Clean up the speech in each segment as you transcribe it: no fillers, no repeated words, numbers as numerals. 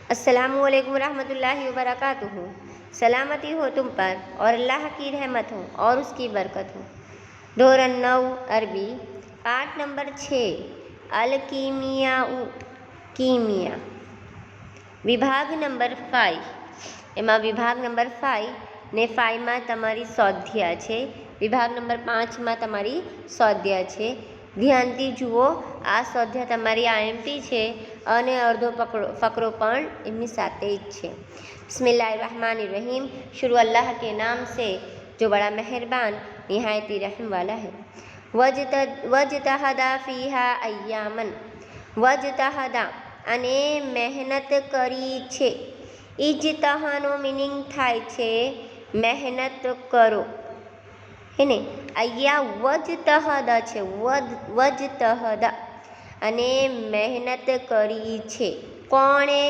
अस्सलामुअलैकुम रहमतुल्लाहि व बरकातुहू। सलामती हो तुम पर और अल्लाह की रहमत हो और उसकी बरकत हो। धोरण 9 अरबी पाठ नंबर 6 अल कीमियाउ कीमिया વિભાગ નંબર 5 એમાં વિભાગ નંબર 5 ને 5માં તમારી સ્વાધ્યાય છે, વિભાગ નંબર 5માં તમારી સ્વાધ્યાય છે। ધ્યાનથી જુઓ, આ સ્વાધ્યાય તમારી આઈએમપી છે અને અડધો ફકરો પણ એમની સાથે જ છે। बिस्मिल्लाहिर्रहमानिर्रहीम, शुरू अल्लाह के नाम से जो बड़ा मेहरबान निहायती रहम वाला है। वजतहदा फ़ीहा अय्यामन, वजतहदा અને મહેનત કરી છે। ઇજતહાનો મિનિંગ થાય છે મહેનત કરો, હે ને। અહીંયા વજતહદા છે, વજતહદા અને મહેનત કરી છે કોણે?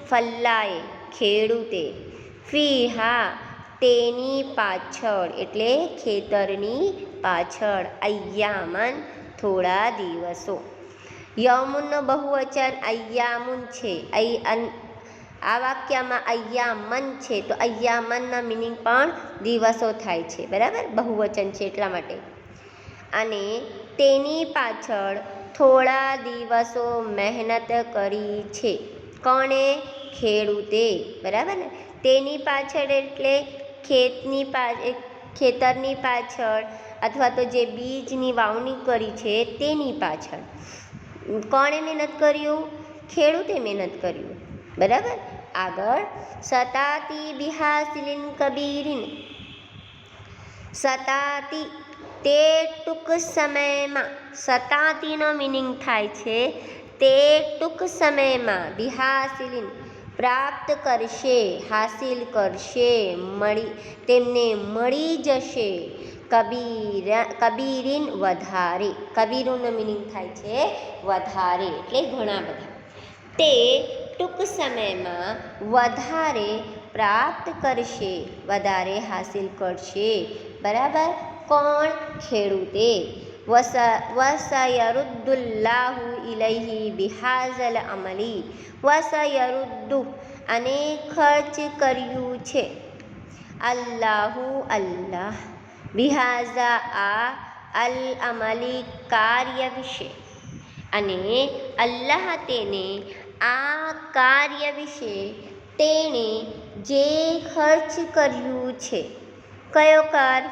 ફલ્લાએ, ખેડૂતે। ફીહા, તેની પાછળ એટલે ખેતરની પાછળ। અય્યામન, થોડા દિવસો। યૌમુનનો બહુવચન અય્યામુન છે। આ વાક્યમાં અય્યામન છે તો અય્યામનના મિનિંગ પણ દિવસો થાય છે, બરાબર, બહુવચન છે એટલા માટે। અને તેની પાછળ થોડા દિવસો મહેનત કરી છે કોણે? ખેડૂતે, બરાબર ને। તેની પાછળ એટલે ખેતરની પાછળ અથવા તો જે બીજની વાવણી કરી છે તેની પાછળ। કોણે મહેનત કર્યું? ખેડૂતે મહેનત કર્યું, બરાબર। આગળ સતાતી બિહાસિલિન કબીરિન, સતાતી તે ટૂંક સમયમાં, સતાતીનો મિનિંગ થાય છે તે ટૂંક સમયમાં, બિહાસિલિન પ્રાપ્ત કરશે, હાસિલ કરશે, તેમને મળી જશે। કબીરિન વધારે, કબીરુનો મિનિંગ થાય છે વધારે એટલે ઘણા બધા। તે ટૂંક સમયમાં વધારે પ્રાપ્ત કરશે, વધારે હાસિલ કરશે, બરાબર। કોણ? ખેડૂતે। વસયરુદ્દુલ્લાહુ ઇલૈહિ બિહાઝલ અમલી, વસયરુદ્દુ અને ખર્ચ કર્યું છે અલ્લાહુ અલ્લાહ, બિહાઝા આ અલ અમલી કાર્ય વિશે, અને અલ્લાહ તેને આ કાર્ય વિશે તેણે જે ખર્ચ કર્યું છે। કયો કાર્ય?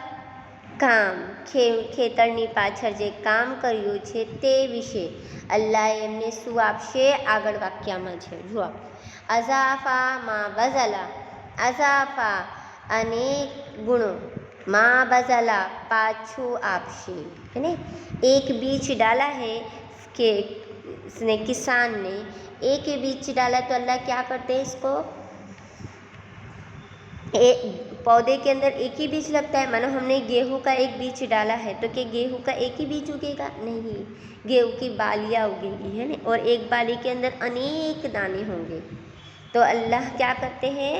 કામ, ખેતરની પાછળ જે કામ કર્યું છે તે વિશે અલ્લાહ એમને શું આપશે? આગળ વાક્યમાં છે, જુઓ। અઝાફા મા બઝલા, અઝાફા અનેક ગુણો, મા બઝલા પાછું આપશે, है ना। एक बीज डाला है कि इसने किसान ने एक ही बीज डाला तो अल्लाह क्या करते हैं इसको? पौधे के अंदर एक ही बीज लगता है। मानो हमने गेहूं का एक बीज डाला है तो क्या गेहूं का एक ही बीज उगेगा? नहीं, गेहूं की बालियाँ उगेगी, है ना। और एक बाली के अंदर अनेक दाने होंगे। तो अल्लाह क्या करते हैं?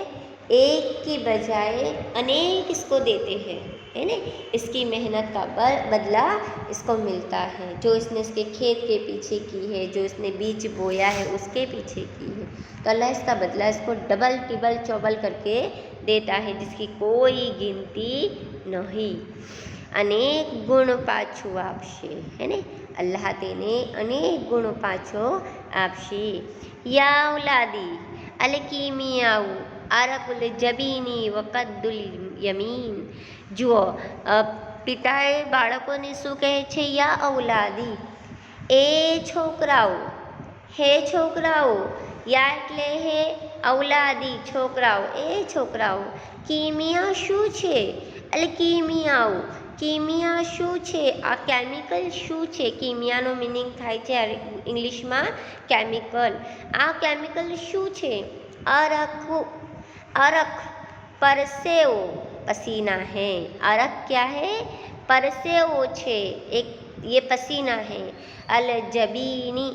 एक की बजाय अनेक इसको देते हैं, है ना। इसकी मेहनत का बदला इसको मिलता है, जो इसने इसके खेत के पीछे की है, जो इसने बीज बोया है उसके पीछे की है, तो अल्लाह इसका बदला इसको डबल टिबल चौबल करके देता है, जिसकी कोई गिनती नहीं। अनेक गुण पाछू आपशे, है ने। अल्लाह तेने अनेक गुण पाछो आपशे। या औलादी अल कीमियाउ अरकुल जबीनी वक़द्दुल यमीन, જુઓ, પિતાએ બાળકોને શું કહે છે? યા ઔલાદી, એ છોકરાઓ, હે છોકરાઓ। યા એટલે હે, ઔલાદી છોકરાઓ, એ છોકરાઓ। કીમિયા શું છે? એટલે કીમિયાઓ, કીમિયા શું છે? આ કેમિકલ શું છે? કીમિયાનો મિનિંગ થાય છે ઇંગ્લિશમાં કેમિકલ। આ કેમિકલ શું છે? અરખુ, અરખ પરસેવો, पसीना है। अरक क्या है? परसेवो छे, एक ये पसीना है। अल जबीनी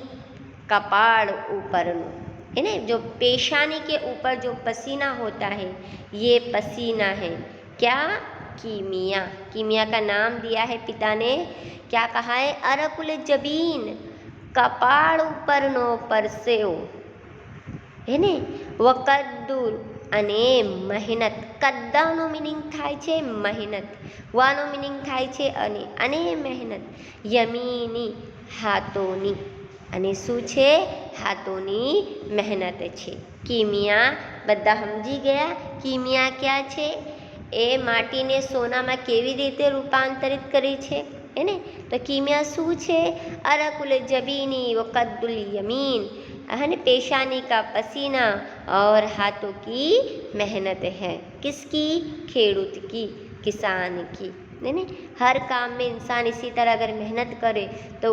कपाड़ ऊपर, है ना, जो पेशानी के ऊपर जो पसीना होता है ये पसीना है। क्या? कीमिया। कीमिया का नाम दिया है पिता ने, क्या कहा है? अरकुल जबीन, कपाड़ ऊपर नो परसेवो। હે ને વકદ્દુર અને મહેનત. કદ્દાનો મિનિંગ થાય છે મહેનત, વાનો મિનિંગ થાય છે અને મહેનત. યમીની હાથોની, અને શું છે? હાથોની મહેનત છે. કિમિયા બધા સમજી ગયા. કિમિયા ક્યાં છે? એ માટીને સોનામાં કેવી રીતે રૂપાંતરિત કરી છે એને. તો કિમિયા શું છે? અરકુલ જબીની વકદ્દુલ यमीन है पेशानी का पसीना और हाथों की मेहनत है. किसकी? खेडूत की, किसान की. नहीं, हर काम में इंसान इसी तरह अगर मेहनत करे तो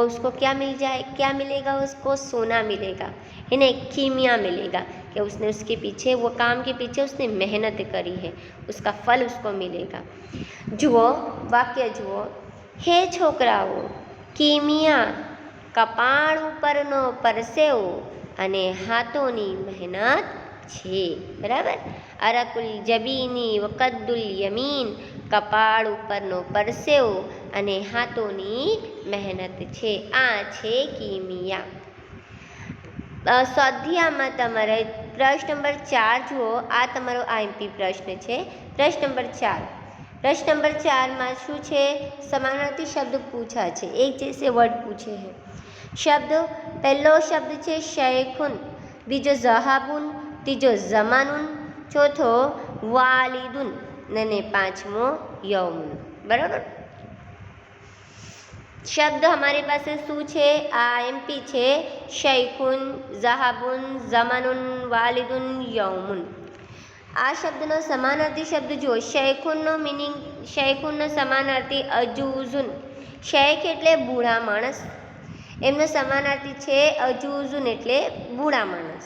उसको क्या मिल जाए? क्या मिलेगा उसको? सोना मिलेगा, है ना, कीमिया मिलेगा कि उसने उसके पीछे, वो काम के पीछे उसने मेहनत करी है, उसका फल उसको मिलेगा. जुओ वाक्य जुओ. हे छोकराओ, कीमिया કપાળ ઉપરનો પરસેવો અને હાથોની મહેનત છે. બરાબર. અરકુલ જબીની વકદ્દુલ યમીન, કપાળ ઉપરનો પરસેવો અને હાથોની મહેનત છે. આ છે કિમિયા. સ્વાધ્યાયમાં તમારે પ્રશ્ન નંબર 4 જુઓ. આ તમારો આઈએમપી પ્રશ્ન છે. પ્રશ્ન નંબર 4. प्रश्न नंबर 4 में शू है? समानार्थी शब्द पूछा है, एक जैसे वर्ड पूछे हैं. शब्द पहलो शब्द है शैखुन, बीजो ज़हाबुन, तीजो ज़मानुन, चौथो वालिदुन ने पांचमो यौमुन. बराबर. शब्द हमारे पास शू है? आईएमपी है शैखुन, ज़हाबुन, ज़मानुन, वालिदुन, यौमुन. आ शब्दनो समानार्थी शब्द जो शैखुननो मीनिंग, शैखुननो समानार्थी अजूजुन. शैख एटले बूढ़ा माणस, एमनो समानार्थी छे अजूजुन एटले बूढ़ा माणस.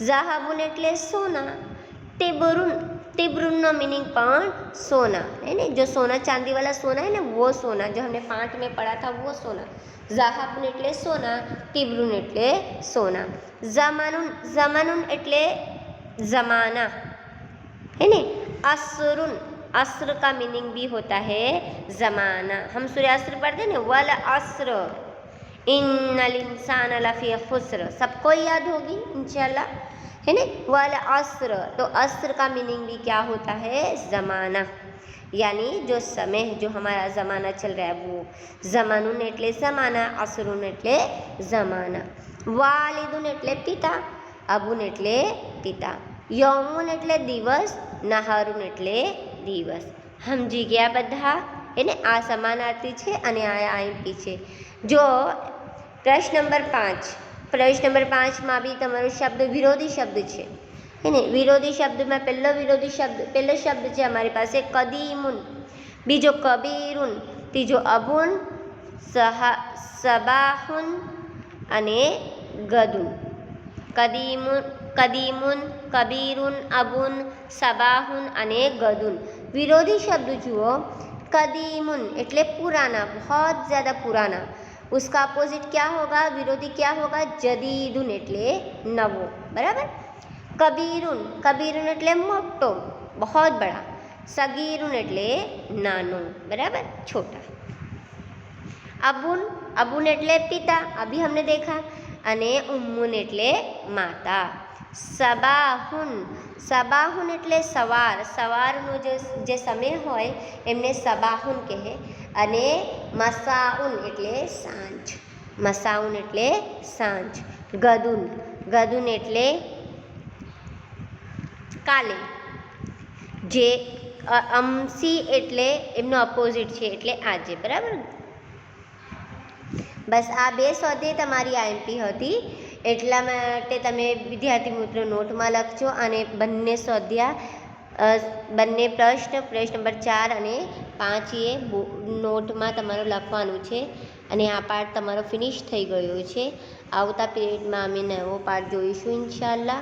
ज़हाबुन एटले सोना. तिब्रुन, तिब्रुननो मीनिंग पण सोना, है ना, जो सोना चांदी वाला सोना है ना, वो सोना जो हमने पाठ में पढ़ा था वो सोना. ज़हाबुन एटले सोना, तिब्रुन एटले सोना. ज़मानुन, ज़मानुन एटले ज़माना, है ना. अस्रुन, अस्र का मीनिंग भी होता है ज़माना. हम सूर्य अस्र पढ़ते हैं ना, वल अस्र इन्नल इंसान लफी खुस्र, सबको याद होगी इंशाल्लाह, है ना. वल अस्र, तो अस्र का मीनिंग भी क्या होता है? ज़माना, यानी जो समय, जो हमारा ज़माना चल रहा है वो. ज़मानुन एटले ज़माना, अस्रुन एटले ज़माना. वालिदुन एटले पिता, अबुन एटले पिता. यौमुन एटले दिवस, नहारुन एटले दिवस. समझी गया बधा? એને આ સમાનાર્થી છે અને આ આઈએમપી છે. જો પ્રશ્ન નંબર 5, પ્રશ્ન નંબર 5માં બી તમારો શબ્દ વિરોધી શબ્દ છે, એને વિરોધી શબ્દમાં પહેલો શબ્દ છે અમારી પાસે કદીમુન, બીજો કબીરુન, ત્રીજો અબુન, સબાહુન અને ગદુન. કદીમુન, कबीरुन, अबुन, सबाहुन अने गदुन. विरोधी शब्द जुओ. कदीमुन एटले पुराना, बहुत ज़्यादा पुराना. उसका अपोजिट क्या होगा? विरोधी क्या होगा? जदीदुन एटले नवो. बराबर. कबीरुन, कबीरुन एटले मोटो, बहुत बड़ा. सगीरुन एटले नानो, बराबर, छोटा. अबुन, अबुन एटले पिता, अभी हमने देखा. अने उम्मुन एटले माता. સબાહુન, સબાહુન એટલે સવાર, સવારનો જે સમય હોય એમને સબાહુન કહે. અને મસાઉન એટલે સાંજ, મસાઉન એટલે સાંજ. ગદુન, ગદુન એટલે કાલે. જે અમસી એટલે એમનો અપોઝિટ છે એટલે આજે. બરાબર. બસ આ બે સ્વાધ્યાય તમારી આઈએમપી હતી, એટલા માટે તમે વિદ્યાર્થી મિત્રો નોટમાં લખજો. અને બંને સ્વાધ્યાય, બંને પ્રશ્ન નંબર 4 અને 5 એ નોટમાં તમારે લખવાનું છે. અને આ પાઠ તમારો ફિનિશ થઈ ગયો છે. આવતા પીરિયડમાં અમે નવો પાઠ જોઈશું ઇન્શાઅલ્લાહ.